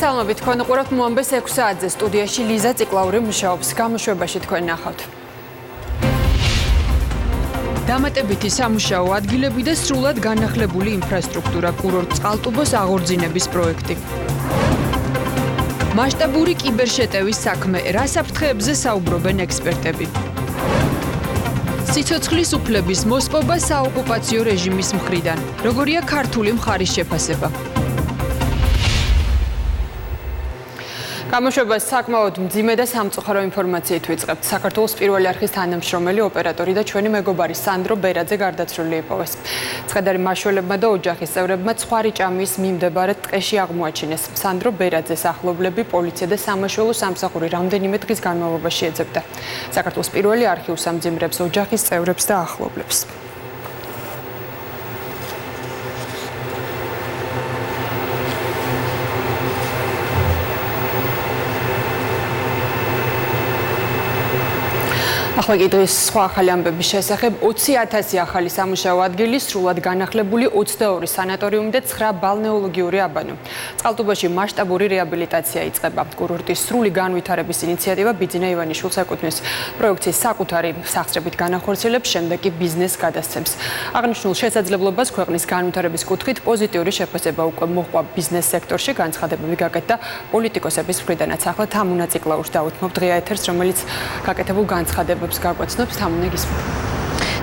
მოგესალმებით, თქვენ უყურებთ მოამბეს 6 საათზე სტუდიაში ლიზა ციკლაური მუშაობს. გამოშვებაში თქვენ ნახავთ. დამატებითი სამუშაო ადგილები და სრულად განახლებული ინფრასტრუქტურა, კურორტ წყალტუბოს აღორძინების პროექტი. მასშტაბური კიბერშეტევის საქმე, რა საფრთხეებზე საუბრობენ ექსპერტები. სიცოცხლის უფლების მოსპობა საოკუპაციო რეჟიმის მხრიდან. როგორია ქართული მხარის შეფასება? გამოშვებას საკმაოდ მძიმე და სამწუხარო ინფორმაციით ვიწყებთ. საქართველოს პირველი არხის თანამშრომელი ოპერატორი და ჩვენი მეგობარი სანდრო ბერაძე გარდაცვლილი იპოვეს. ცხედარი მაშველებმა და ოჯახის წევრებმა ცხარი ჭამის მიმდებარედ ტყეში აღმოაჩინეს. სანდრო ბერაძეს ახლობლები, პოლიცია და სამაშველო სამსახური რამდენიმე დღის განმავლობაში ეძებდა. საქართველოს პირველი არხი უსამძიმრებს ოჯახის წევრებს და ახლობლებს. ახლა კი დღეს სხვა ახალი ამბების შესახებ 20,000 ახალი სამუშაო ადგილი, სრულად განახლებული 22 სანატორიუმი და 9 ბალნეოლოგიური აბანო. წყალტუბოში მასშტაბური რეაბილიტაცია იწყება. კურორტის სრული განვითარების ინიციატივა ბიძინა ივანიშვილს ეკუთვნის. პროექტის საკუთარი სახსრებით განახორციელებს, შემდეგ კი ბიზნესს გადასცემს. აღნიშნულ შესაძლებლობას ქვეყნის განვითარების კუთხით პოზიტიური შეფასება უკვე მოჰყვა ბიზნეს სექტორში, განცხადებები გაკეთდა პოლიტიკოსების მხრიდანაც. ახლა თამუნა ციკლაურს დავუთმობ დღეა ეთერს, რომელიც გაკეთებულ განცხადებებს გაგვაცნობს. თამუნა გისმენთ.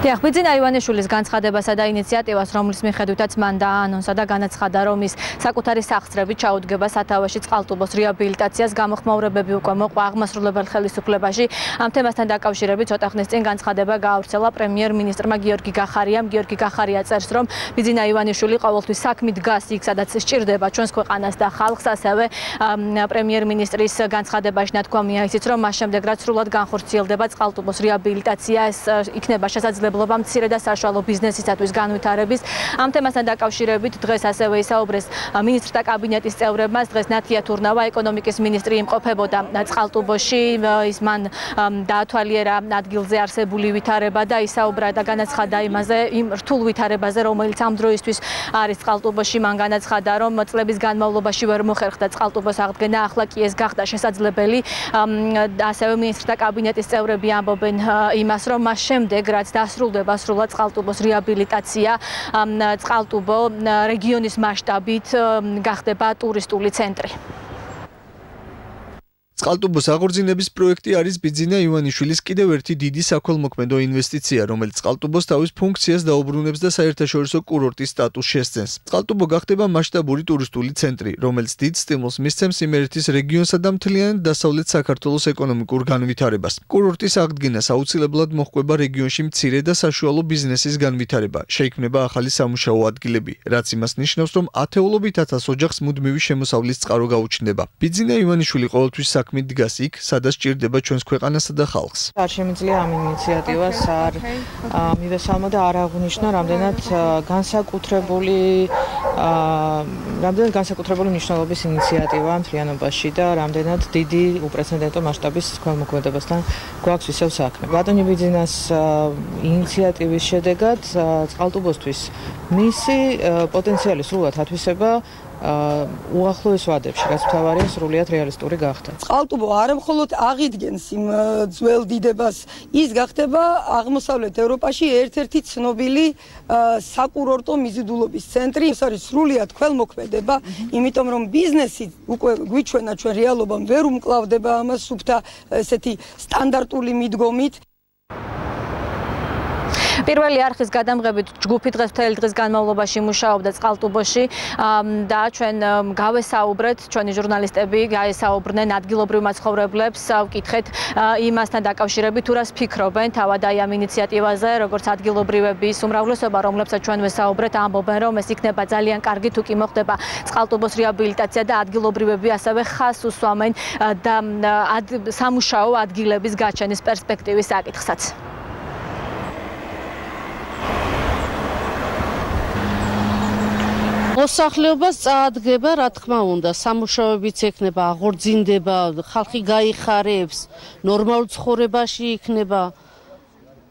დიახ, ბიძინა ივანიშვილის განცხადებასა და ინიციატივას, რომლის მიხედვითაც მან დააანონსა და განაცხადა, რომ ის საკუთარი სახსრებით ჩაუდგება სათავეში წყალტუბოს რეაბილიტაციას, გამოხმაურებები უკვე მოყვა აღმასრულებელ ხელისუფლებაში. ამ თემასთან დაკავშირებით ცოტა ხნის წინ განცხადება გაავრცელა პრემიერ-მინისტრმა გიორგი გახარიამ. გიორგი გახარია წერს, რომ ბიძინა ივანიშვილი ყოველთვის საქმით დგას იქ, სადაც სჭირდება ჩვენს ქვეყანას და ხალხს. ასევე პრემიერ-მინისტრის განცხადებაში ნათქვამია ისიც, რომ მას შემდეგ რაც სრულად განხორციელდება წყალტუბოს რეაბილიტაცია, ეს იქნება შესაძლებელი მცირე და საშუალო ბიზნესისათვის განვითარების. ამ თემასთან დაკავშირებით დღეს ასევე ისაუბრეს მინისტრთა კაბინეტის წევრებმა. დღეს ნათია თურნავა, ეკონომიკის მინისტრი იმყოფებოდა წყალტუბოში. ის მან დაათვალიერა ადგილზე არსებული ვითარება და ისაუბრა და განაცხადა იმაზე, იმ რთულ ვითარებაზე, რომელიც ამ დროისთვის არის წყალტუბოში. მან განაცხადა, რომ წლების განმავლობაში ვერ მოხერხდა წყალტუბოს აღდგენა, ახლა კი ეს გახდა შესაძლებელი. ასევე მინისტრთა კაბინეტის წევრები ამბობენ იმას, რომ მას შემდეგ რაც დასრულდება სრულად წყალტუბოს რეაბილიტაცია, წყალტუბო რეგიონის მასშტაბით გახდება ტურისტული ცენტრი. წყალტუბოს აღორძინების პროექტი არის ბიძინა ივანიშვილის კიდევ ერთი დიდი საქველმოქმედო ინვესტიცია, რომელიც წყალტუბოს თავის ფუნქციას დაუბრუნებს და საერთაშორისო კურორტის სტატუსს შესცემს. წყალტუბო გახდება მასშტაბური ტურისტული ცენტრი, რომელიც დიდ სტიმულს მისცემს იმერეთის რეგიონსა და მთლიანად დასავლეთ საქართველოს ეკონომიკურ განვითარებას. კურორტის აღდგენას აუცილებლად მოჰყვება რეგიონში მცირე და საშუალო ბიზნესის განვითარება, შეიქმნება ახალი სამუშაო ადგილები, რაც იმას ნიშნავს, რომ ათეულობით ათას ოჯახს მუდმივი შემოსავლის წყარო გაუჩნდება. ბიძინა ივანიშვილი ყოველთვის საქმით დგას იქ, სადაც ჭირდება ჩვენს ქვეყანასა და ხალხს. არ შემიძლია ამ ინიციატივას არ მივესალმო და არ აღვნიშნო, რამდენად განსაკუთრებული მნიშვნელობის ინიციატივა მთლიანობაში და რამდენად დიდი უპრეცედენტო მასშტაბის ქველმოქმედებასთან გვაქვს ისევ საქმე. ბატონი ბიძინას ინიციატივის შედეგად წყალტუბოსთვის მისი პოტენციალი სრულად ათვისება უახლოეს ვადებში, რაც მთავარია სრულიად რეალისტური გახდა. წყალტუბო არა მხოლოდ აღიდგენს იმ ძველ დიდებას, ის გახდება აღმოსავლეთ ევროპაში ერთ-ერთი ცნობილი საკურორტო მიზიდულობის ცენტრი. ეს არის სრულიად ქველმოქმედება, იმიტომ რომ ბიზნესი უკვე გვიჩვენა ჩვენ რეალობამ ვერ უმკლავდება ამას სუფთა ესეთი სტანდარტული მიდგომით. პირველი არხის გადამღებით ჯგუფი დღეს მთელი დღის განმავლობაში მუშაობდა წყალტუბოში და ჩვენ გავესაუბრეთ, ჩვენი ჟურნალისტები გაესაუბრნენ ადგილობრივ მაცხოვრებლებს, ვკითხეთ იმასთან დაკავშირებით, თუ რას ფიქრობენ თავად აი ამ ინიციატივაზე, როგორც ადგილობრივების უმრავლესობა, რომლებსაც ჩვენ ვესაუბრეთ, ამბობენ, რომ ეს იქნება ძალიან კარგი, თუ კი მოხდება წყალტუბოს რეაბილიტაცია და ადგილობრივები ასევე ხაზს უსვამენ და სამუშაო ადგილების გაჩენის პერსპექტივის საკითხსაც. მოსახლეობას წაადგება, რა თქმა უნდა, სამუშაოებიც ექნება, აღორძინდება, ხალხი გაიხარებს, ნორმალურ ცხოვრებაში იქნება.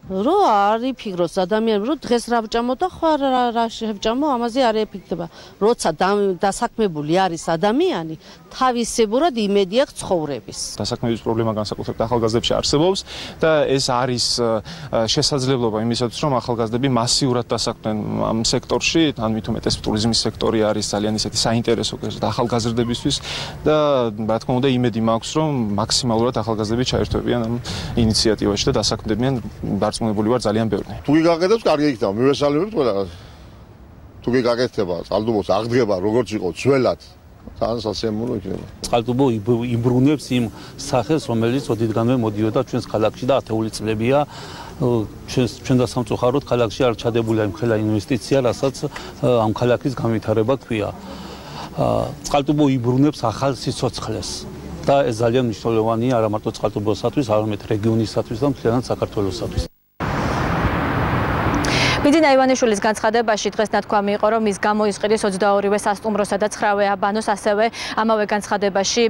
რო არ იფიქროს ადამიანი, რომ დღეს რა ვჭამო და ხარ რა შევჭამო, ამაზე არ ეფიქრება. როცა დასაქმებული არის ადამიანი, თავისებურად იმედი აქვს ცხოვრების. დასაქმების პრობლემა განსაკუთრებით ახალგაზრდებში არსებობს და ეს არის შესაძლებლობა იმისათვის, რომ ახალგაზრდები მასიურად დასაქმდნენ ამ სექტორში, ან მით უმეტეს ტურიზმის სექტორი არის ძალიან ისეთი საინტერესო ახალგაზრდებისთვის და რა თქმა უნდა იმედი მაქვს, რომ მაქსიმალურად ახალგაზრდები ჩაერთვებიან ამ ინიციატივაში და დასაქმდებიან. დარწმუნებული ვარ ძალიან ბევრი. თუ გიგაკეთებს, კარგი იქნება, მივესალმებით ყველას. თუ გიგაკეთება, წყალტუბოს აღდგება, როგორც იყო ძველად, ძალიან სასიამოვნო იქნება. წყალტუბო იბრუნებს იმ სახეს, რომელიც ოდითგანვე მოდიოდა ჩვენს ქალაქში და ათეული წლებია. ჩვენ დასამწუხაროდ ქალაქში არ ჩადებულია იმ ხელა ინვესტიცია, რასაც ამ ქალაქის განვითარება ქვია. წყალტუბო იბრუნებს ახალ სიცოცხლეს. და ეს ძალიან მნიშვნელოვანია არა მარტო წყალტუბოსათვის, არამედ რეგიონისათვის და მთლიანად საქართველოსათვის. ბიძინა ივანიშვილის განცხადებაში დღეს ნათქვამი იყო, რომ ის გამოისყიდის 22-ვე სასტუმროსა და 9-ვე აბანოს, ასევე ამავე განცხადებაში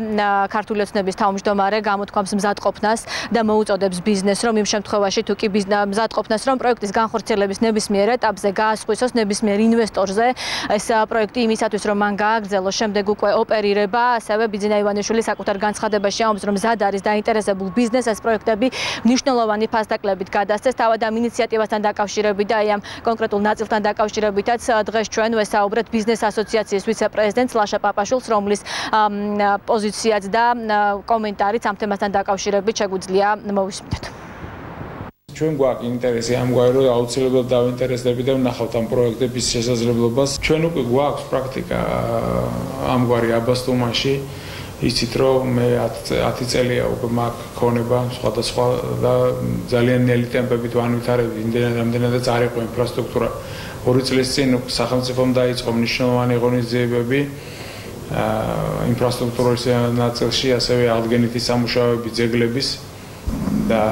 ქართული ოცნების თავმჯდომარე გამოთქვამს მზადყოფნას და მოუწოდებს ბიზნესს, რომ იმ შემთხვევაში თუ კი მზადყოფნას, რომ პროექტის განხორციელების ნებისმიერ ეტაპზე გაასხვისოს ნებისმიერ ინვესტორზე, ეს პროექტი იმისათვის, რომ მან გააგრძელოს შემდეგ უკვე ოპერირება, ასევე ბიძინა ივანიშვილი საკუთარ განცხადებაში ამბობს, რომ მზად არის დაინტერესებულ ბიზნესს ეს პროექტები მნიშვნელოვანი ფასდაკლებით გადასცეს, თავად ამ ინიციატივასთან დაკავშირებით და აი ამ კონკრეტულ ნაწილთან დაკავშირებითაც დღეს ჩვენ ვესაუბრეთ ბიზნეს ასოციაციის ვიცე-პრეზიდენტს ლაშა პაპაშვილს, რომლის პოზიციაც და კომენტარიც ამ თემასთან დაკავშირებით შეგვიძლია მოვისმინოთ. ჩვენ გვაქვს ინტერესი ამგვარი, რომ აუცილებლად დავინტერესდებით და ვნახავთ ამ პროექტების შესაძლებლობას. ჩვენ უკვე გვაქვს პრაქტიკა ამგვარი აბასტუმანში. იცით რომ მე 10 წელია უკვე მაქვს ქონება სხვადასხვა და ძალიან ნელი ტემპებით ვანვითარებ, იმდენადაც არ იყო ინფრასტრუქტურა. 2 წლის წინ სახელმწიფომ დაიწყო მნიშვნელოვანი ღონისძიებები ინფრასტრუქტურის ნაწილში, ასევე აღდგენითი სამუშაოები ძეგლების და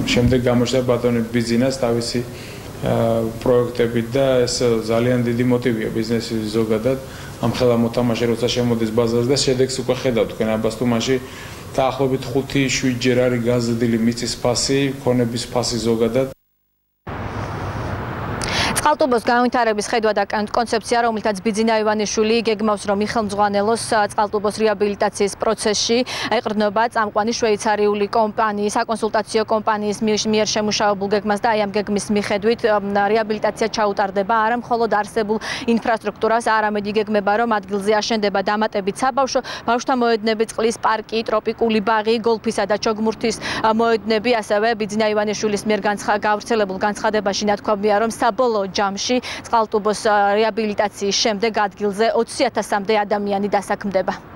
შემდეგ გამოჩნდა ბატონი ბიძინას თავისი პროექტებით და ეს ძალიან დიდი მოტივია ბიზნესის ზოგადად. ამ ხელა მოთამაშე როცა შემოდის ბაზარზე და შედეგს უკვე ხედავთ თქვენ აბასტუმანში დაახლოებით 5-7 ჯერ არის გაზრდილი მიწის ფასი, ქონების ფასი ზოგადად. წყალტუბოს განვითარების ხედვა და კონცეფცია, რომელთაც ბიძინა ივანიშვილი გეგმავს, რომ იხელმძღვანელოს წყალტუბოს რეაბილიტაციის პროცესში, ეყრდნობა წამყვანი შვეიცარიული კომპანიის, საკონსულტაციო კომპანიის მიერ შემუშავებულ გეგმას და აი ამ გეგმის მიხედვით რეაბილიტაცია ჩაუტარდება არა მხოლოდ არსებულ ინფრასტრუქტურას, არამედ იგეგმება, რომ ადგილზე აშენდება დამატებით საბავშვო, ბავშვთა მოედნები, წყლის პარკი, ტროპიკული ბაღი, გოლფისა და ჩოგმურთის მოედნები, ასევე ბიძინა ივანიშვილის მიერ გავრცელებულ განცხადებაში ნათქვამია, რომ საბოლოო ჯამში წყალტუბოს რეაბილიტაციის შემდეგ ადგილზე 20,000-მდე ადამიანი დასაქმდება.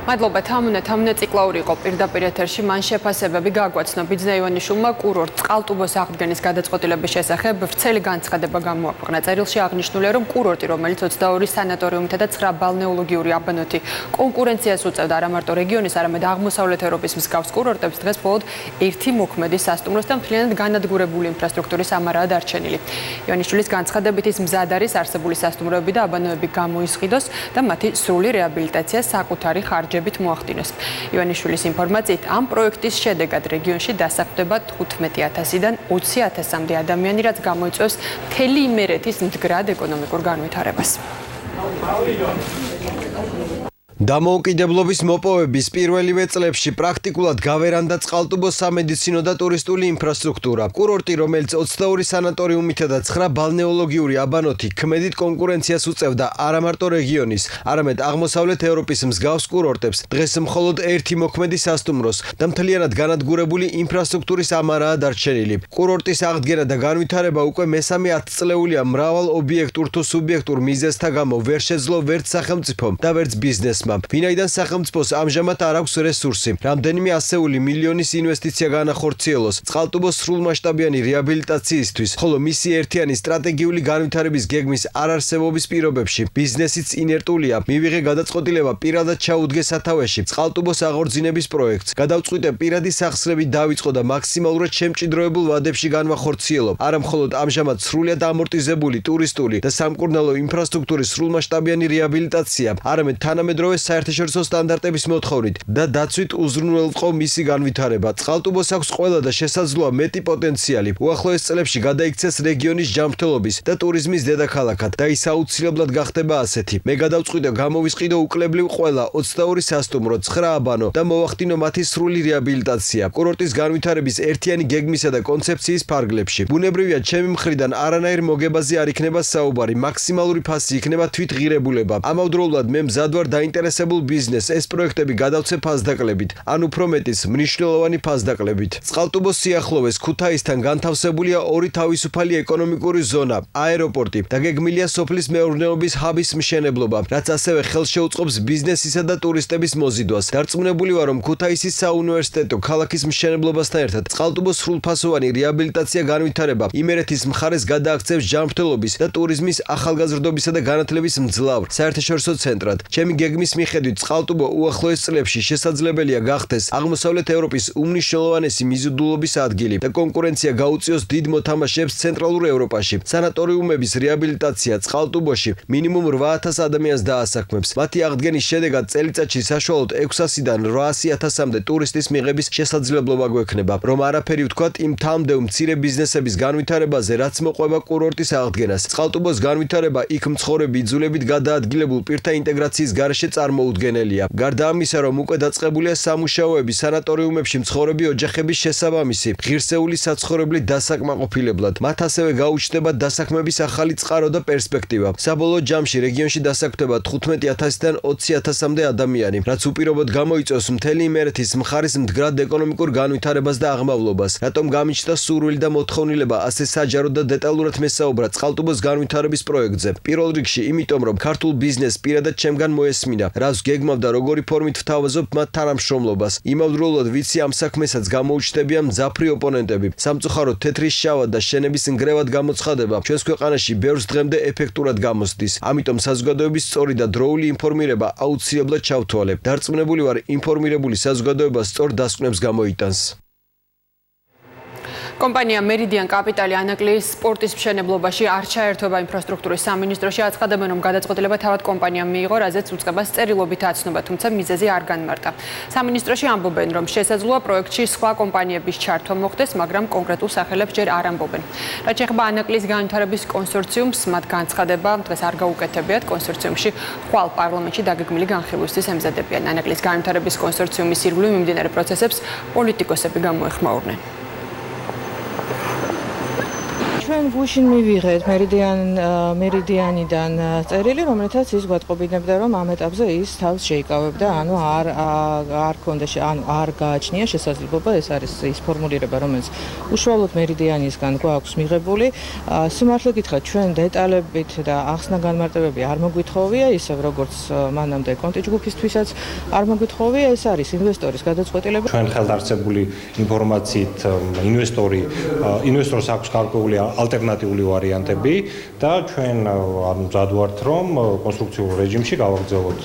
მადლობა თამუნე ციკლაური იყო პირდაპირ ეთერში, მან შეფასებები გაგვაცნო ბიძინა ივანიშვილმა კურორტ წყალტუბოს აღდგენის გადაწყვეტილების შესახებ ვრცელი განცხადება გამოაქვეყნა. წერილში აღნიშნულია, რომ კურორტი, რომელიც 22 სანატორიუმითა და 9 ბალნეოლოგიური აბანოთი კონკურენციას უწევდა არა მარტო რეგიონის, არამედ აღმოსავლეთ ევროპის მსგავს კურორტებს, დღეს მხოლოდ ერთი მოქმედი სასტუმროს და მთლიანად განადგურებული ინფრასტრუქტურის ამარაა დარჩენილი. ივანიშვილის განცხადებით ის მზად არის არსებული სასტუმროები და აბანოები გამოისყიდოს და მათი სრული რეაბილიტაცია საკუთარი ხარჯებით მოახდინოს. ივანიშვილის ინფორმაციით, ამ პროექტის შედეგად რეგიონში დასაქმდება 15,000-დან 20,000-მდე ადამიანი, რაც გამოიწვევს მთელი იმერეთის მდგრად ეკონომიკურ განვითარებას. დამოუკიდებლობის მოპოვების პირველივე წლებში პრაქტიკულად გავერანდა წყალტუბოს სამედიცინო და ტურისტული ინფრასტრუქტურა. კურორტი, რომელიც 22 სანატორიუმითა და 9 ბალნეოლოგიური აბანოთი ქმედით კონკურენციას უწევდა არა მარტო რეგიონის, არამედ აღმოსავლეთ ევროპის მსგავს კურორტებს, დღეს მხოლოდ ერთი მოქმედი სასტუმროს და მთლიანად განადგურებული ინფრასტრუქტურის ამარაა დარჩენილი. კურორტის აღდგენა და განვითარება უკვე მესამე 10 წლეულია მრავალ ობიექტურ თუ სუბიექტურ მიზეზთა გამო ვერ შეძლო ვერც სახელმწიფომ და ვერც ბიზნესმა. ვინაიდან სახელმწიფოს ამჟამად არ აქვს რესურსი, რამდენიმე ასეული მილიონის ინვესტიცია განახორციელოს წყალტუბოს სრულმასშტაბიანი რეაბილიტაციისთვის, ხოლო მისი ერთიანი სტრატეგიული განვითარების გეგმის არარსებობის პირობებში ბიზნესიც ინერტულია. მივიღე გადაწყვეტილება პირადად ჩაუდგე სათავეში წყალტუბოს აღორძინების პროექტს. გადავწყვიტე პირადი სახსრებით დავიწყო და მაქსიმალურად შემჭიდროებულ ვადებში განვახორციელო. არა მხოლოდ ამჟამად სრულად ამორტიზებული ტურისტული და სამკურნალო ინფრასტრუქტურის სრულმასშტაბიანი რეაბილიტაცია, არამედ თანამედროვე მიიღოს საერთაშორისო სტანდარტების მოთხოვნით და დაცვით უზრუნველყო მისი განვითარება. წყალტუბოს აქვს ყველა და შესაძლოა მეტი პოტენციალი. უახლოეს წლებში გადაიქცეს რეგიონის ჯანმრთელობის და ტურიზმის დედაქალაქად და ის აუცილებლად გახდება ასეთი. მე გადავწყვიტე გამოვისყიდო უკლებლივ ყველა 22 სასტუმრო, 9 აბანო და მოვახდინო მათი სრული რეაბილიტაცია. კურორტის განვითარების ერთიანი გეგმისა და კონცეფციის ფარგლებში. ბუნებრივია, ჩემი მხრიდან არანაირ მოგებაზე არ იქნება საუბარი, მაქსიმალური ფასი იქნება თვითღირებულება. ამავდროულად მე მზად ვარ დაინტერესებულ ბიზნესს ეს პროექტები გადავცე ფასდაკლებით, ან უფრო მეტიც მნიშვნელოვანი ფასდაკლებით. წყალტუბოს სიახლოვეს ქუთაისთან განთავსებულია ორი თავისუფალი ეკონომიკური ზონა, აეროპორტი და გეგმილია სოფლის მეურნეობის ჰაბის მშენებლობა, რაც ასევე ხელს შეუწყობს ბიზნესისა და ტურისტების მოზიდვას. დარწმუნებული ვარ, რომ ქუთაისის საუნივერსიტეტო ქალაქის მშენებლობასთან ერთად წყალტუბოს სრულფასოვანი რეაბილიტაცია განვითარება იმერეთის მხარეს გადააქცევს ჯანმრთელობის და ტურიზმის ახალგაზრდობისა და განათლების მძლავრ საერთაშორისო ცენტრად. ჩემი გეგმის მიხედვით წყალტუბო უახლოეს წლებში შესაძლებელია გახდეს აღმოსავლეთ ევროპის უმნიშვნელოვანესი მიზიდულობის ადგილი და კონკურენცია გაუწიოს დიდ მოთამაშეებს ცენტრალურ ევროპაში. სანატორიუმების რეაბილიტაცია წყალტუბოში მინიმუმ 8000 ადამიანს დაასაქმებს. მათი აღდგენის შედეგად წელიწადში საშუალოდ 600-დან 800.000-მდე ტურისტის მიღების შესაძლებლობა გვექნება. რომ არაფერი ვთქვათ იმ თამდევ მცირე ბიზნესების განვითარებაზე, რაც მოყვება კურორტის აღდგენას. წყალტუბოს განვითარება იქ მცხოვრები იძულებით გადაადგილებულ პირთა ინტეგრაციის გარეშე წარმოუდგენელია. გარდა ამისა, რომ უკვე დაწყებულია სამუშაოები სანატორიუმებში მცხოვრები ოჯახების შესაბამისი, ღირსეული საცხოვრებლით დასაკმაყოფილებლად. მათ ასევე გაუჩნდება დასაქმების ახალი წყარო და პერსპექტივა. საბოლოო ჯამში რეგიონში დასაქმდება 15,000-დან 20,000-მდე ადამიანი, რაც უპირობოდ გამოიწვევს მთელი იმერეთის მხარის მდგრად ეკონომიკურ განვითარებას და აღმავლობას. რატომ გამიჩნდა სურვილი და მოთხოვნილება ასე საჯაროდ და დეტალურად მესაუბრა წყალტუბოს განვითარების პროექტზე? პირველ რიგში იმიტომ, რომ ქართულ ბიზნესს პირადად ჩემგან მოესმინა, რაც გეგმავდა როგორი ფორმით ვთავაზობ მათ თანამშრომლობას. იმავდროულად ვიცი ამ საქმესაც გამოუჩნდებიან მძაფრი ოპონენტები. სამწუხაროდ თეთრი შავად და შენების ნგრევად გამოცხადება ჩვენს ქვეყანაში ბევრს დღემდე ეფექტურად გამოსდის. ამიტომ საზოგადოების სწორი და დროული ინფორმირება აუცილებლად ჩავთვალებ. დარწმუნებული ვარ, ინფორმირებული საზოგადოება სწორ დასკვნებს გამოიტანს. კომპანია მერიდიან კაპიტალი ანაკლიის სპორტის მშენებლობაში არ ჩაერთვება ინფრასტრუქტურის სამინისტროში. აცხადებენ, რომ გადაწყვეტილება თავად კომპანიამ მიიღო, რაზეც უწყებას წერილობით აცნობა, თუმცა მიზეზი არ განმარტა. სამინისტროში ამბობენ, რომ შესაძლოა პროექტში სხვა კომპანიების ჩართვა მოხდეს, მაგრამ კონკრეტულ სახელებს ჯერ არ ამბობენ. რაც შეეხება ანაკლიის განვითარების კონსორციუმს, მათ განცხადება დღეს არ გაუკეთებიათ. კონსორციუმში ხვალ პარლამენტში დაგეგმილი განხილვისთვის ემზადებიან. ანაკლიის განვითარების კონსორციუმის ირგვლივ მიმდინარე პროცესებს პოლიტიკოსები გამოეხმაურნენ. ჩვენ გუშინ მივიღეთ მერიდიანიდან წერილი, რომელთაც ის გვატყობინებდა, რომ ამ ეტაპზე ის თავს შეიკავებდა, ანუ არ ქონდა, ანუ არ გააჩნია შესაძლებლობა, ეს არის ის ფორმულირება, რომელიც უშუალოდ მერიდიანისგან გვაქვს მიღებული. სიმართლე გითხრათ, ჩვენ დეტალებით და ახსნა განმარტებები არ მოგვითხოვია, ისევ როგორც მანამდე კონტი ჯგუფისთვისაც არ მოგვითხოვია, ეს არის ინვესტორის გადაწყვეტილება. ჩვენ ხელდარწებული ინფორმაციით ინვესტორს აქვს გარკვეული ალტერნატიული ვარიანტები და ჩვენ მზად ვართ, რომ კონსტრუქციულ რეჟიმში გავაგრძელოთ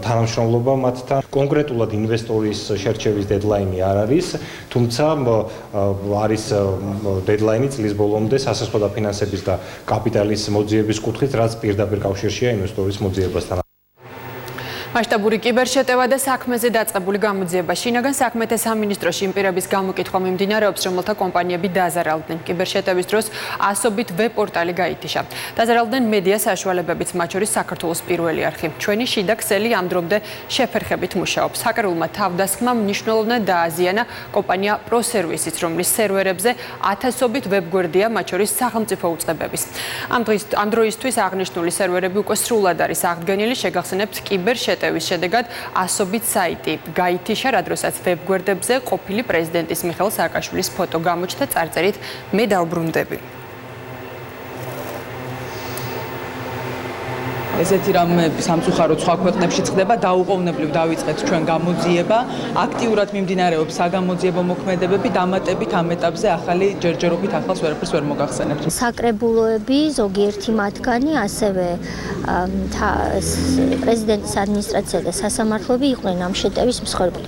თანამშრომლობა მათთან. კონკრეტულად ინვესტორის შერჩევის დედლაინი არ არის, თუმცა არის დედლაინი წლის ბოლომდე სასაზღვრო დაფინანსების და კაპიტალის მოძიების კუთხით, რაც პირდაპირ კავშირშია ინვესტორის მოძიებასთან. მასშტაბური კიბერშეტევა და საქმეზე დაწყებული გამოძიება. შინაგან საქმეთა სამინისტროში იმ პირების გამოკითხვა მიმდინარეობს, რომელთა კომპანიები დაზარალდნენ. კიბერშეტევის დროს ასობით ვებ-პორტალი გაითიშა. დაზარალდნენ მედია საშუალებებიც, მათ შორის საქართველოს პირველი არხი. ჩვენი შიდა ქსელი ამ დრომდე შეფერხებით მუშაობს. ჰაკერულმა თავდასხმამ მნიშვნელოვნად დააზიანა კომპანია პროსერვისიც, რომლის სერვერებზე ათასობით ვებ-გვერდია, მათ შორის სახელმწიფო უწყებების. ამ დროისთვის აღნიშნული სერვერები უკვე სრულად არის აღდგენილი, შეგახსენებთ კიბერშეტევის შედეგად ასობით საიტი გაითიშა, რა დროსაც ვებ-გვერდებზე ყოფილი პრეზიდენტის მიხეილ სააკაშვილის ფოტო გამოჩნდა წარწერით მე დავბრუნდები. ესეთი რამე სამწუხაროდ სხვა ქვეყნებში ხდება, დაუყოვნებლივ დავიწყეთ ჩვენ გამოძიება, აქტიურად მიმდინარეობს საგამოძიებო მოქმედებები, დამატებით ამ ეტაპზე ახალი ჯერჯერობით ახალს ვერაფერს ვერ მოგახსენებთ. საკრებულოები, ზოგიერთი მათგანი, ასევე პრეზიდენტის ადმინისტრაცია და სასამართლოები იყვნენ ამ შეტევის მსხვერპლი.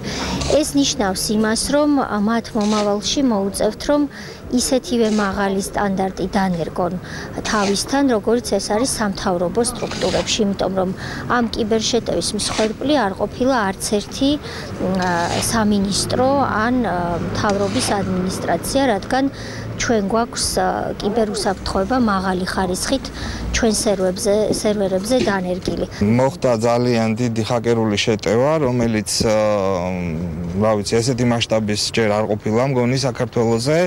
ეს ნიშნავს იმას, რომ მათ მომავალში მოუწევთ, რომ ისეთივე მაღალი სტანდარტი დანერგონ თავისთან, როგორც ეს არის სამთავრობო სტრუქტურებში, იმიტომ რომ ამ კიბერშეტევის მსხვერპლი არ ყოფილა არც ერთი სამინისტრო ან მთავრობის ადმინისტრაცია, რადგან ჩვენ გვაქვს კიბერუსაფრთხოება მაღალი ხარისხით ჩვენ სერვერებზე დანერგილი. მოხდა ძალიან დიდი ჰაკერული შეტევა, რომელიც ესეთი მასშტაბის ჯერ არ ყოფილა მგონი საქართველოზე.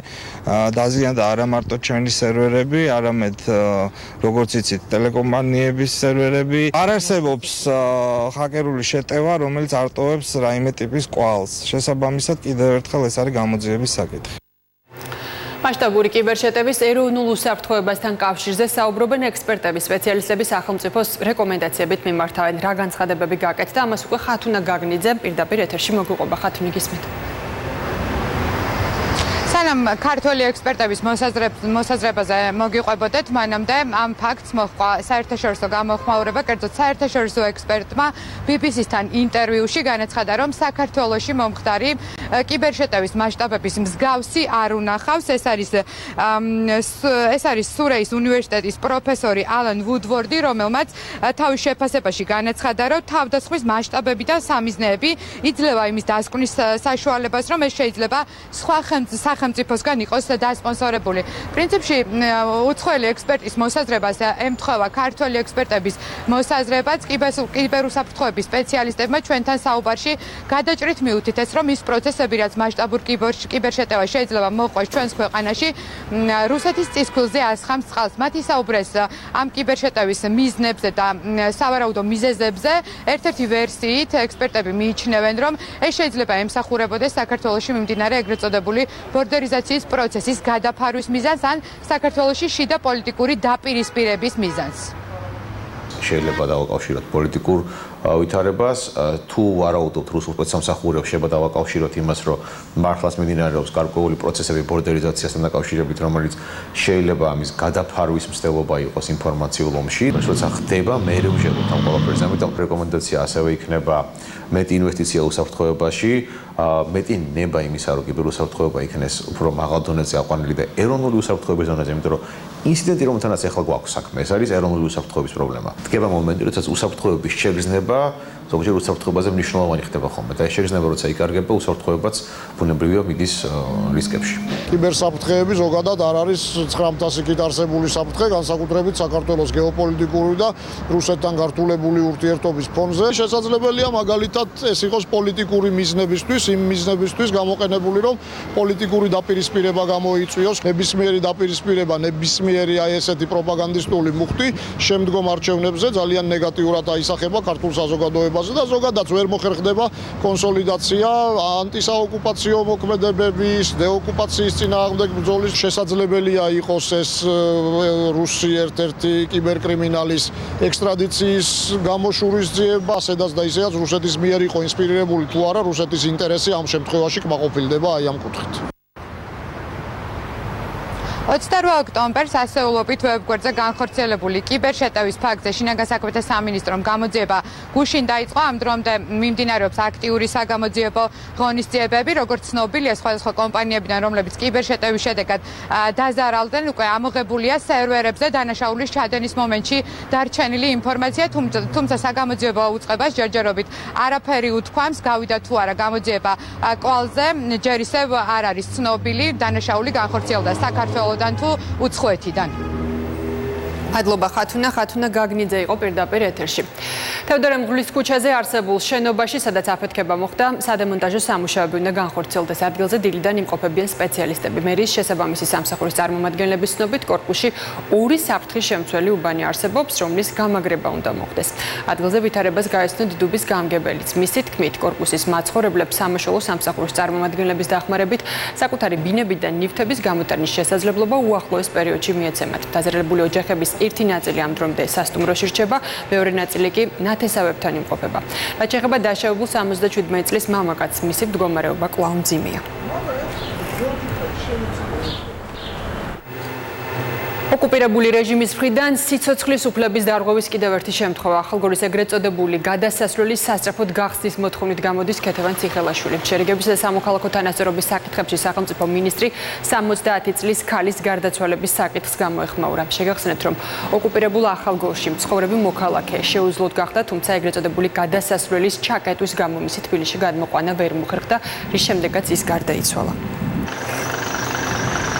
დაზიანდა არა მარტო ჩვენი სერვერები, არამედ როგორც იცით, ტელეკომპანიების სერვერები. არ არსებობს ჰაკერული შეტევა, რომელიც არტოვებს რაიმე ტიპის კვალს. შესაბამისად, კიდევ ერთხელ ეს არის გამოძიების საკითხი. მასშტაბური კიბერშეტევის ეროვნულ უსაფრთხოებასთან კავშირზე საუბრობენ ექსპერტები, სპეციალისტები სახელმწიფოს რეკომენდაციებით მიმართავენ. რა განცხადებები გაკეთდა, ამას უკვე ხათუნა გაგნიძე პირდაპირ ეთერში მოგიყვება. ხათუნი გისმენთ. სანამ ქართველი ექსპერტების მოსაზრებაზე მოგიყვებოდეთ, მანამდე ამ ფაქტს მოჰყვა საერთაშორისო გამოხმაურება, კერძოდ საერთაშორისო ექსპერტმა BBC-სთან ინტერვიუში განაცხადა, რომ საქართველოში მომხდარი კიბერშეტევის მასშტაბების მსგავსი არ უნახავს. ეს არის სურეის უნივერსიტეტის პროფესორი ალან ვუდვორდი, რომელმაც თავის შეფასებაში განაცხადა, რომ თავდასხმის მასშტაბები და სამიზნეები იძლევა იმის დასკვნის საშუალებას, რომ ეს შეიძლება სხვა სახელმწიფოსგან იყოს დასპონსორებული. პრინციპში უცხოელი ექსპერტის მოსაზრებას ემთხვევა ქართველი ექსპერტების მოსაზრებაც. კიბერუსაფრთხოების სპეციალისტებმა ჩვენთან საუბარში გადაჭრით მიუთითეს, რომ ის პროცესები, რაც მასშტაბურ კიბერშეტევა შეიძლება მოჰყვეს ჩვენს ქვეყანაში, რუსეთის წისქვილზე ასხამს წყალს. მათ ისაუბრეს ამ კიბერშეტევის მიზნებზე და სავარაუდო მიზეზებზე. ერთ-ერთი ვერსიით ექსპერტები მიიჩნევენ, რომ ეს შეიძლება ემსახურებოდეს საქართველოში მიმდინარე ეგრეთ წოდებული ბორდერიზაციის პროცესის გადაფარვის მიზანს ან საქართველოში შიდა პოლიტიკური დაპირისპირების მიზანს. შეიძლება დავაკავშიროთ პოლიტიკურ ვითარებას, თუ ვარაუდობთ რუსულ სპეცსამსახურებს, შეიძლება დავაკავშიროთ იმას, რომ მართლაც მიმდინარეობს გარკვეული პროცესები ბორდერიზაციასთან დაკავშირებით, რომელიც შეიძლება ამის გადაფარვის მცდელობა იყოს ინფორმაციულ ომში. როცა ხდება, მე ვშევდოთ ამ ყველაფერს, ამიტომ რეკომენდაცია ასევე იქნება მეტი ინვესტიცია უსაფრთხოებაში, მეტი ნება იმისა, რომ კიბერუსაფრთხოება იქნეს უფრო მაღალ დონეზე აყვანილი და ეროვნული უსაფრთხოების დონეზე, იმიტომ რომ ინციდენტი, რომელთანაც ახლა გვაქვს საქმე, ეს არის ეროვნული უსაფრთხოების პრობლემა. დგება მომენტი, როდესაც უსაფრთხოების შეგრძნება ზოგჯერ უსაფრთხოებაზე მნიშვნელოვანი ხდება ხოლმე და ეს შეგრძნება როცა იკარგება, უსაფრთხოებაც ბუნებრივია მიდის რისკებში. კიბერსაფრთხეები ზოგადად არ არის 900 იქით არსებული საფრთხე, განსაკუთრებით საქართველოს გეოპოლიტიკური და რუსეთთან გართულებული ურთიერთობის ფონზე. შესაძლებელია მაგალითად ეს იყოს პოლიტიკური მიზნებისთვის, იმ მიზნებისთვის გამოყენებული, რომ პოლიტიკური დაპირისპირება გამოიწვიოს, ნებისმიერი დაპირისპირება, ნებისმიერი ესეთი პროპაგანდისტული მუხტი შემდგომ არჩევნებზე ძალიან ნეგატიურად აისახება ქართულ საზოგადოებაზე და ზოგადად ვერ მოხერხდება კონსოლიდაცია ანტისაოკუპაციო მოქმედებების, დეოკუპაციის წინააღმდეგ ბრძოლის. შესაძლებელია იყოს ეს რუსი ერთ-ერთი კიბერკრიმინალის ექსტრადიციის გამოშურისძიება, სადაც და ისედაც რუსეთის მიერ იყო ინსპირირებული თუ არა, რუსეთის ინტერესი ამ შემთხვევაში კმაყოფილდება აი ამ კუთხით. 28 ოქტომბერს ასეულობით ვებგვერდზე განხორციელებული კიბერშეტევის ფაქტზე შინაგან საქმეთა სამინისტრომ გამოძიება გუშინ დაიწყო. ამ დრომდე მიმდინარეობს აქტიური საგამოძიებო ღონისძიებები, როგორც ცნობილია სხვადასხვა კომპანიებიდან, რომლებიც კიბერშეტევის შედეგად დაზარალდნენ, უკვე ამოღებულია სერვერებზე დანაშაულის ჩადენის მომენტში დარჩენილი ინფორმაცია, თუმცა საგამოძიებო უწყებას ჯერჯერობით არაფერი უთქვამს, გავიდა თუ არა გამოძიება კვალზე, ჯერ ისევ არ არის ცნობილი დანაშაული განხორციელდა საქართველოს თუ უცხოეთიდან. მადლობა ხათუნა გაგნიძე იყო პირდაპირ ეთერში. თევდორე მღვდლის ქუჩაზე არსებულ შენობაში, სადაც აფეთქება მოხდა, სადემონტაჟო სამუშაოები უნდა განხორციელდეს. ადგილზე დილიდან იმყოფებიან სპეციალისტები. მერის შესაბამისი სამსახურის წარმომადგენლების ცნობით, კორპუსში 2 საფრთხის შემცველი უბანი არსებობს, რომლის გამაგრება უნდა მოხდეს. ადგილზე ვითარებას გაეცნო დიდუბის გამგებელიც. მისი თქმით, კორპუსის მაცხოვრებლებს სამაშველო სამსახურის წარმომადგენლების დახმარებით საკუთარი ბინების და ნივთების გამოტანის შესაძლებლობა უახლოეს პერიოდში მიეცემათ. დაზარალებული ოჯახების ერთი ნაწილი ამ დრომდე სასტუმროში რჩება, მეორე ნაწილი კი ნათესავებთან იმყოფება. რაც შეეხება დაშავებულ 77 წლის მამაკაცს, მისი მდგომარეობა კვლავ მძიმეა. ოკუპირებული რეჟიმის მხრიდან სიცოცხლის უფლების დარღვევის კიდევ ერთი შემთხვევა. ახალგორის ეგრეთ წოდებული გადასასვლელის სასწრაფოდ გახსნის მოთხოვნით გამოდის ქეთევან ციხელაშვილი. შერიგების და სამოქალაქო თანასწორობის საკითხებში სახელმწიფო მინისტრი 70 წლის ქალის გარდაცვალების საკითხს გამოეხმაურა. შეგახსენებთ, რომ ოკუპირებულ ახალგორში მცხოვრები მოქალაქე შეუძლოდ გახდა, თუმცა ეგრეთ წოდებული გადასასვლელის ჩაკეტვის გამო მისი თბილისში გადმოყვანა ვერ მოხერხდა, რის შემდეგაც ის გარდაიცვალა.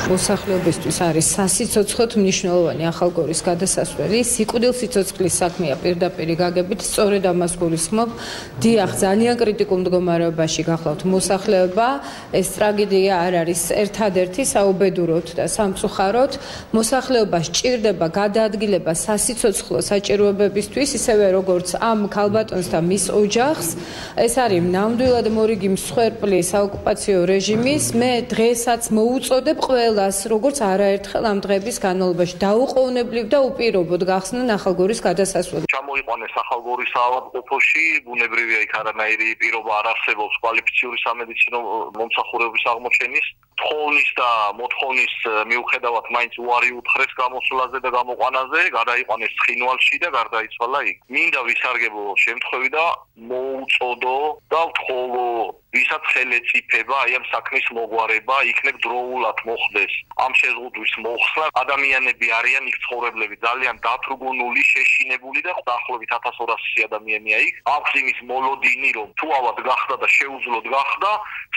მოსახლეობისთვის არის სასიცოცხლოდ მნიშვნელოვანი ახალგორის გადასასვლელი. სიკვდილ სიცოცხლის საქმეა პირდაპირ გაგებით, სწორედ ამას გულისხმობ. დიახ, ძალიან კრიტიკულ მდგომარეობაში გახლავთ მოსახლეობა. ეს ტრაგედია არ არის ერთადერთი საუბედუროთ და სამწუხაროდ. მოსახლეობა სჭირდება გადაადგილება სასიცოცხლო საჭიროებებისთვის, ისევე როგორც ამ ქალბატონს და მის ოჯახს. ეს არის ნამდვილად მორიგი მსხვერპლი საოკუპაციო რეჟიმის. მე დღესაც მოუწოდებ როგორც არაერთხელ ამ დღების განმავლობაში დაუყოვნებლივ და უპირობოდ გახსნან ახალგორის გადასასვლელი. ჩამოიყვანეს ახალგორის ავადმყოფოში, ბუნებრივია იქ არანაირი პირობა არ არსებობს კვალიფიციური სამედიცინო მომსახურების აღმოჩენის. თხოვნის და მოთხოვნის მიუხედავად მაინც უარი უთხრეს გამოსვლაზე და გამოყვანაზე, გადაიყვანეს ცხინვალში და გარდაიცვალა იქ. მინდა ვისარგებლო შემთხვევი და მოუწოდო და ვთხოვო ვისაც ხელეწიფება აი ამ საქმის მოგვარება იქნებ დროულად მოხდეს ამ შეზღუდვის მოხსნა. ადამიანები არიან იქ ცხოვრებლები ძალიან დათრგუნული, შეშინებული და დაახლოებით 1200 ადამიანია იქ. აქვს იმის მოლოდინი, რომ თუ ავად გახდა და შეუძლოდ გახდა,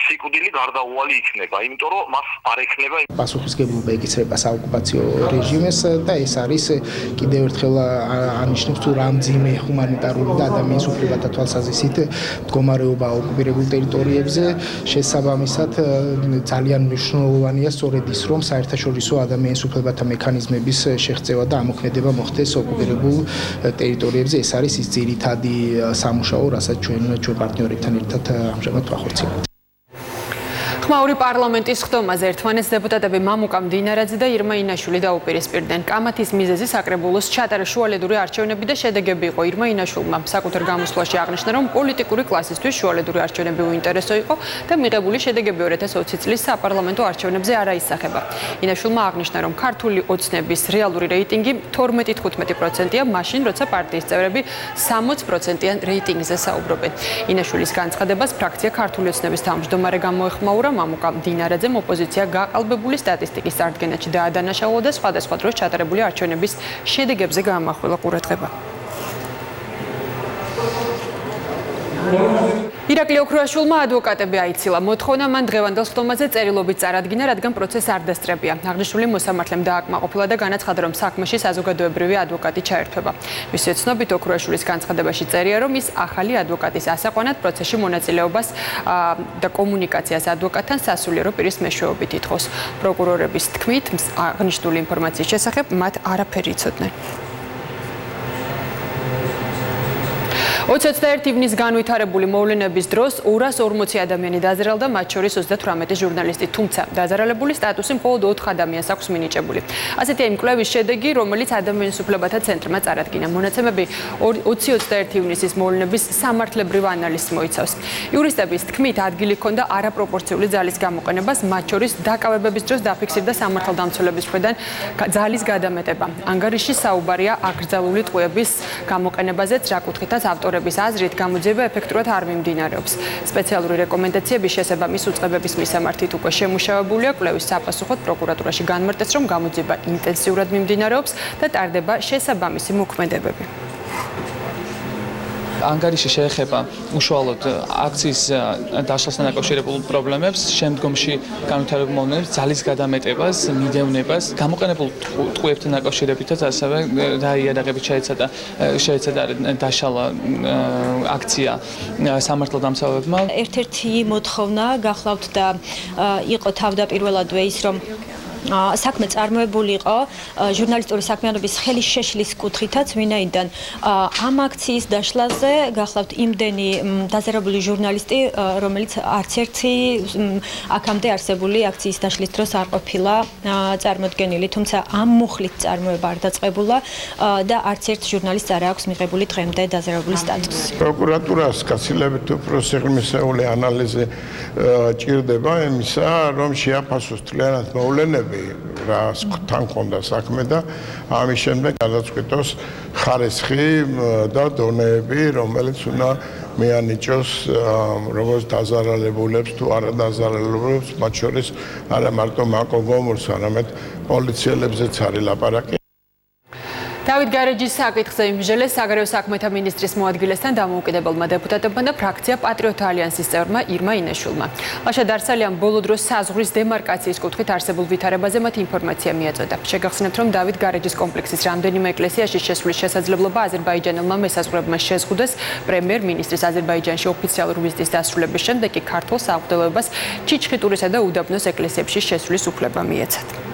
სიკვდილი გარდაუვალი იქნება, იმიტომ რომ მას არ ექნება პასუხისგებლობა ეკისრება საოკუპაციო რეჟიმს და ეს არის კიდევ ერთხელ ანიშნავს თუ რამდენი ჰუმანიტარული და ადამიანის უფლებათა თვალსაზრისით მდგომარეობა ოკუპირებულ ტერიტორიებზე. შესაბამისად ძალიან მნიშვნელოვანია სწორედ ის, რომ საერთაშორისო ადამიანის უფლებათა მექანიზმების შეღწევა და ამოქმედება მოხდეს ოკუპირებულ ტერიტორიებზე. ეს არის ის ძირითადი სამუშაო, რასაც ჩვენ პარტნიორებთან ერთად ამჟამად ვახორციელებთ. ხმაური პარლამენტის ხდომაზე ერთმანეთს დეპუტატები მამუკა მდინარაძე და ირმა ინაშვილი დაუპირისპირდნენ. კამათის მიზეზი საკრებულოს ჩატარა შუალედური არჩევნები და შედეგები იყო. ირმა ინაშვილმა საკუთარ გამოსვლაში აღნიშნა, რომ პოლიტიკური კლასისთვის შუალედური არჩევნები უინტერესო იყო და მიღებული შედეგები 2020 წლის საპარლამენტო არჩევნებზე არ აისახება. ინაშვილმა აღნიშნა, რომ ქართული ოცნების რეალური რეიტინგი 12-15%-ია, მაშინ როცა პარტიის წევრები 60%-იან რეიტინგზე საუბრობენ. ინაშვილის განცხადებას ფრაქცია ქართული ოცნების თავმჯდომარე გამოეხმაურა. მამუკა მდინარაძემ ოპოზიცია გაყალბებული სტატისტიკის წარდგენაში დაადანაშაულა და სხვადასხვა დროს ჩატარებული არჩევნების შედეგებზე გაამახვილა ყურადღება. ირაკლი ოქროაშვილმა ადვოკატები აიცილა. მოთხოვნა მან დღევანდელ ხდომაზე წერილობით წარადგინა, რადგან პროცესს არ დასწრებია. აღნიშნული მოსამართლემ დააკმაყოფილა და განაცხადა, რომ საქმეში საზოგადოებრივი ადვოკატი ჩაერთვება. მისი ცნობით ოქროაშვილის განცხადებაში წერია, რომ ის ახალი ადვოკატის ასაყვანად პროცესში მონაწილეობას და კომუნიკაციას ადვოკატთან სასულიერო პირის მეშვეობით ითხოვს. პროკურორების თქმით, აღნიშნული ინფორმაციის შესახებ მათ არაფერი იცოდნენ. 21 ივნის განვითარებული მოვლენების დროს 240 ადამიანი დაზარალდა, მათ შორის 38 ჟურნალისტი, თუმცა დაზარალებული სტატუსი მხოლოდ 4 ადამიანს აქვს მინიჭებული. ასეთია იმ კვლევის შედეგი, რომელიც ადამიანის უფლებათა ცენტრმა წარადგინა. მონაცემები 20-21 ივნისის მოვლენების სამართლებრივ ანალიზს მოიცავს. იურისტების თქმით, ადგილი ჰქონდა არაპროპორციული ძალის გამოყენებას, მათ შორის დაკავებების დროს დაფიქსირდა სამართალდამცველების მხრიდან ძალის გადამეტება. ანგარიში საუბარია აკრძალული ტყვეების გამოყენებაზეც, რა კუთხითაც ავტორები აზრით გამოძიება ეფექტურად არ მიმდინარეობს. სპეციალური რეკომენდაციები შესაბამის უწყებების მისამართით უკვე შემუშავებულია. კვლევის საფასუხოდ პროკურატურაში განმარტეს, რომ გამოძიება ინტენსიურად მიმდინარეობს და ტარდება შესაბამისი მოქმედებები. ანგარიში შეეხება უშუალოდ აქციის დაშლასთან დაკავშირებულ პრობლემებს, შემდგომში განვითარებულ მოვლენებს, ძალის გადამეტებას, მიდევნებას, გამოყენებულ ტყვეებთან დაკავშირებითაც ასევე დაიარაღებით შეეცადა დაშალა აქცია სამართალდამცავებმა. ერთ-ერთი მოთხოვნა გახლავთ და იყო თავდაპირველადვე ის, რომ საქმე წარმოებული იყო ჟურნალისტური საქმიანობის ხელის შეშლის კუთხითაც, ვინაიდან ამ აქციის დაშლაზე გახლავთ იმდენი დაზარალებული ჟურნალისტი, რომელიც არც ერთი აქამდე არსებული აქციის დაშლის დროს არ ყოფილა წარმოდგენილი, თუმცა ამ მუხლით წარმოება არ დაწყებულა და არც ერთ ჟურნალისტს არ აქვს მიღებული დღემდე დაზარალებული სტატუსი. პროკურატურას გაცილებით უფრო სიღრმისეული ანალიზი ჭირდება იმისა, რომ შეაფასოს თლიანად მოვლენები დონეები თან ქონდა საქმე და ამის შემდეგ გადაწყვიტოს ხარისხი და დონეები, რომელიც უნდა მეანიჭოს როგორც დაზარალებულებს თუ არა დაზარალებულებს, მათ შორის არა მარტო მაკოგომურს, არამედ პოლიციელებზეც არის ლაპარაკი. დავით გარეჯის საკითხზე იმჟელეს საგარეო საქმეთა მინისტრის მოადგილესთან დამოუკიდებელმა დეპუტატებმა და ფრაქცია პატრიოტთა ალიანსის წევრმა ირმა ინეშვილმა. ლაშა დარსალიან ბოლო დროს საზღვრის დემარკაციის კუთხით არსებულ ვითარებაზე მათ ინფორმაცია მიაწოდა. შეგახსენებთ, რომ დავით გარეჯის კომპლექსის რამდენიმე ეკლესიაში შესვლის შესაძლებლობა აზერბაიჯანელმა მესაზღვრეებმა შეზღუდეს. პრემიერ-მინისტრის აზერბაიჯანში ოფიციალური ვიზიტის დასრულების შემდეგ კი ქართულ საღვთელოებას ჩიჩხიტურისა და უდაბნოს ეკლესიებში შესვლის უფლება მიეცათ.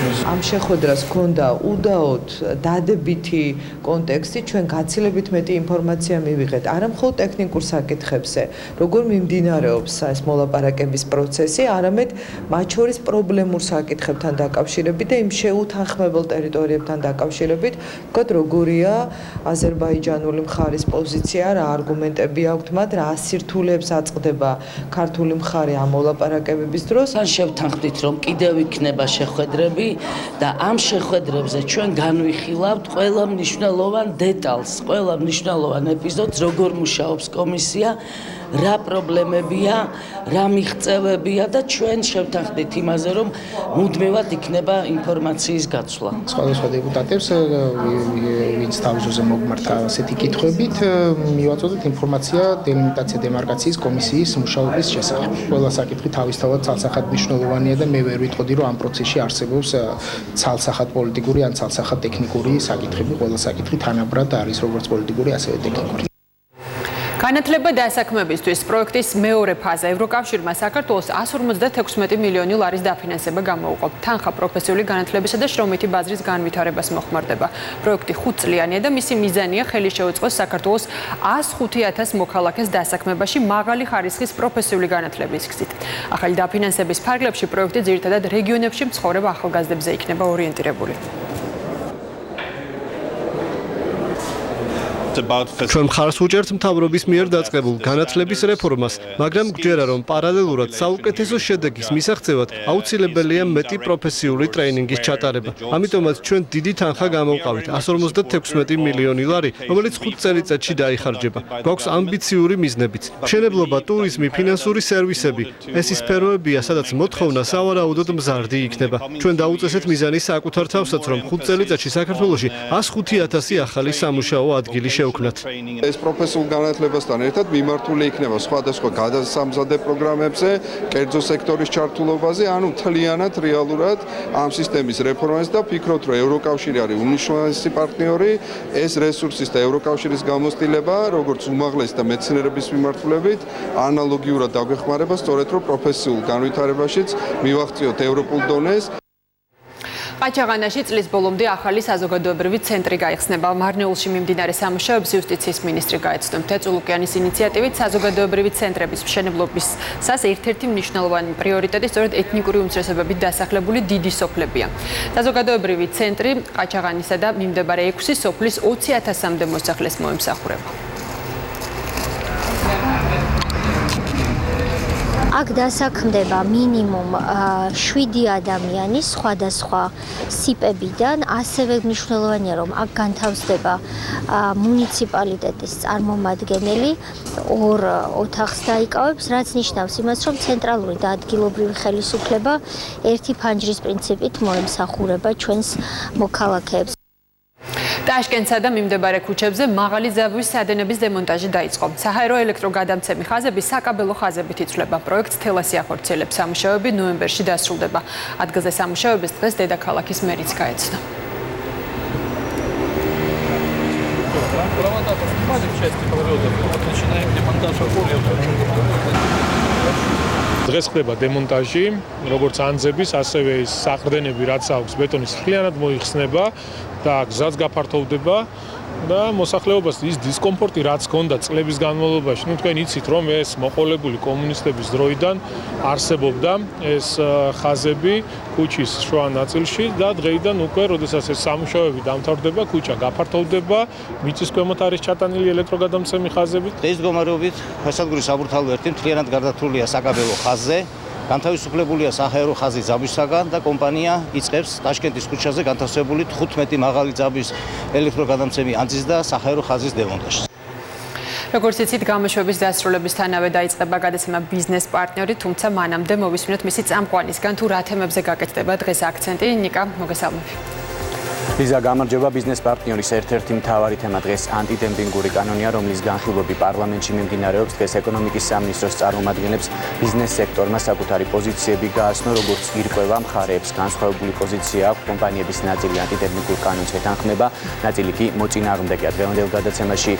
ამ შეხვედრას ჰქონდა უდაოდ დადებითი კონტექსტი, ჩვენ გაცილებით მეტი ინფორმაცია მივიღეთ არა მხოლოდ ტექნიკურ საკითხებზე, როგორ მიმდინარეობს ეს მოლაპარაკების პროცესი, არამედ მათ შორის პრობლემურ საკითხებთან დაკავშირებით და იმ შეუთანხმებელ ტერიტორიებთან დაკავშირებით, ვთქვათ, როგორია აზერბაიჯანული მხარის პოზიცია, რა არგუმენტები აქვთ მათ, რა ასირთულებს აწყდება ქართული მხარე ამ მოლაპარაკებების დროს. ან შევთანხმდით, რომ კიდევ იქნება შეხვედრები და ამ შეხვედრებზე ჩვენ განვიხილავთ ყველა მნიშვნელოვან დეტალს, ყველა მნიშვნელოვან ეპიზოდს, როგორ მუშაობს კომისია, რა პრობლემებია, რა მიღწევებია და ჩვენ შევთანხმდით იმაზე, რომ მუდმივად იქნება ინფორმაციის გაცვლა. სხვადასხვა დეპუტატებს, ვინც თავისუფლზე მოგმართა ასეთი კითხვებით, მივაწოდეთ ინფორმაცია დელიმიტაცია დემარკაციის კომისიის მუშაობის შესახებ. ყველა საკითხი თავისთავად ცალსახად მნიშვნელოვანია და მე ვერ ვიტყოდი, რომ ამ პროცესში არსებობს ცალსახად პოლიტიკური ან ცალსახად ტექნიკური საკითხები. ყველა საკითხი თანაბრად არის როგორც პოლიტიკური, ასევე ტექნიკური. განათლება დასაქმებისთვის პროექტის მეორე ფაზა ევროკავშირმა საქართველოს 156 მილიონი ლარის დაფინანსება გამოუყო. თანხა პროფესიული განათლებისა და შრომითი ბაზრის განვითარებას მოხმარდება. პროექტი 5 წლიანია და მისი მიზანია ხელი შეუწყოს საქართველოს 105,000 მოქალაქეს დასაქმებაში მაღალი ხარისხის პროფესიული განათლების გზით. ახალი დაფინანსების ფარგლებში პროექტი ძირითადად რეგიონებში მცხოვრებ ახალგაზრდებზე იქნება ორიენტირებული. ჩვენ მხარს უჭერთ მთავრობის მიერ დაწყებულ განათლების რეფორმას, მაგრამ გვჯერა, რომ პარალელურად საუკეთესო შედეგის მისაღწევად აუცილებელია მეტი პროფესიული ტრეინინგის ჩატარება. ამიტომაც ჩვენ დიდი თანხა გამოვყავით 156 მილიონი ლარი, რომელიც 5 წელიწადში დაიხარჯება. გვაქვს ამბიციური მიზნებიც. მშენებლობა, ტურიზმი, ფინანსური სერვისები. ეს ის სფეროებია, სადაც მოთხოვნა სავარაუდოდ მზარდი იქნება. ჩვენ დაუწესეთ მიზანი საკუთარ თავსაც, რომ 5 წელიწადში საქართველოში 105,000 ახალი სამუშაო ადგილი ეს პროფესიულ განათლებასთან ერთად მიმართული იქნება სხვადასხვა გადასამზადე პროგრამებზე, კერძო სექტორის ჩართულობაზე, ანუ მთლიანად რეალურად ამ სისტემის რეფორმას და ვფიქრობთ, რომ ევროკავშირი არის უმნიშვნელოვანესი პარტნიორი, ეს რესურსის და ევროკავშირის გამოცდილება, როგორც უმაღლესი და მეცნიერების მიმართულებით, ანალოგიურად დაგვეხმარება სწორედ რომ პროფესიულ განვითარებაშიც მივაღწიოთ ევროპულ დონეს. ყაჩაღანაში წლის ბოლომდე ახალი საზოგადოებრივი ცენტრი გაიხსნება. მარნეულში მიმდინარე სამუშაოებს იუსტიციის მინისტრი გაეცნო. თეწულუკიანის ინიციატივით საზოგადოებრივი ცენტრების მშენებლობისას ერთ-ერთი მნიშვნელოვანი პრიორიტეტი სწორედ ეთნიკური უმცირესობებით დასახლებული დიდი სოფლებია. საზოგადოებრივი ცენტრი ყაჩაღანისა და მიმდებარე 6 სოფლის 20,000-მდე მოსახლეს მოემსახურება. აქ დასაქმდება მინიმუმ 7 ადამიანი სხვადასხვა სიპებიდან, ასევე მნიშვნელოვანია, რომ აქ განთავსდება მუნიციპალიტეტის წარმომადგენელი, 2 ოთახს დაიკავებს, რაც ნიშნავს იმას, რომ ცენტრალური და ადგილობრივი ხელისუფლება ერთი ფანჯრის პრინციპით მოემსახურება ჩვენს მოქალაქეებს. ტაშკენტსა და მიმდებარე ქუჩებზე მაღალი ძაბვის სადენების დემონტაჟი დაიწყო. საჰაერო ელექტროგადამცემი ხაზები საკაბელო ხაზებით იცვლება. პროექტს თელასი ახორციელებს. სამუშაოები ნოემბერში დასრულდება. ადგილზე სამუშაოების დღეს დედაქალაქის მერიც გაეცნო. დღეს ხდება დემონტაჟი, როგორც ანძების, ასევე ის საყრდენები, რაც აქვს ბეტონის მთლიანად მოიხსნება და გზაც გაფართოვდება და მოსახლეობას ის დისკომფორტი, რაც ჰქონდა წლების განმავლობაში, თქვენ იცით, რომ ეს მოყოლებული კომუნისტების დროიდან არსებობდა ეს ხაზები ქუჩის შუა ნაწილში და დღეიდან უკვე, როდესაც ეს სამუშაოები დამთავრდება, ქუჩა გაფართოვდება, მიწის ქვემოთ არის ჩატანილი ელექტროგადამცემი ხაზებით. დღეს მდგომარეობით ფასადგურის საბურთალო ერთი მთლიანად გარდაცვლილია საკაბელო ხაზზე. განთავისუფლებულია საჰაერო ხაზი ძაბვისაგან და კომპანია იწყებს ტაშკენტის ქუჩაზე განთავსებული 15 მაღალი ძაბვის ელექტროგადამცემი ანძის და საჰაერო ხაზის დემონტაჟს. როგორც იცით, გამოშვების დასრულებისთანავე დაიწყება გადაცემა ბიზნეს პარტნიორი, თუმცა მანამდე მოვისმინოთ მისი წამყვანისგან თუ რა თემებზე გაკეთდება დღეს აქცენტი. ნიკა, მოგესალმები. ლიზა, გამარჯობა. ბიზნეს პარტნიორის ერთ-ერთი მთავარი თემა დღეს ანტიდემპინგური კანონია, რომლის განხილვები პარლამენტში მიმდინარეობს. დღეს ეკონომიკის სამინისტროს წარმომადგენლებს ბიზნეს სექტორმა საკუთარი პოზიციები გააცნო, როგორც ირკვევა, მხარეებს განსხვავებული პოზიცია აქვს, კომპანიების ნაწილი ანტიდემპინგურ კანონს ეთანხმება, ნაწილი კი მოწინააღმდეგეა. დღევანდელ გადაცემაში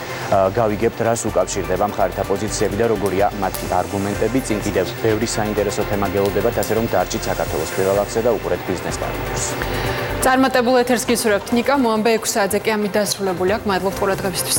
გავიგებთ, რას უკავშირდება მხარეთა პოზიციები და როგორია მათი არგუმენტები. წინ კიდევ ბევრი საინტერესო თემა გელოდებათ, ასე რომ დარჩით საქართველოს პირველ აქცე და უყურეთ ბიზნეს პარტნიორს. წარმატებულ ეთერს გისურვებთ. ნიკა, მოამბე 6 საათზე კი ამით დასრულებული აქვს. მადლობთ ყურადღებისთვის.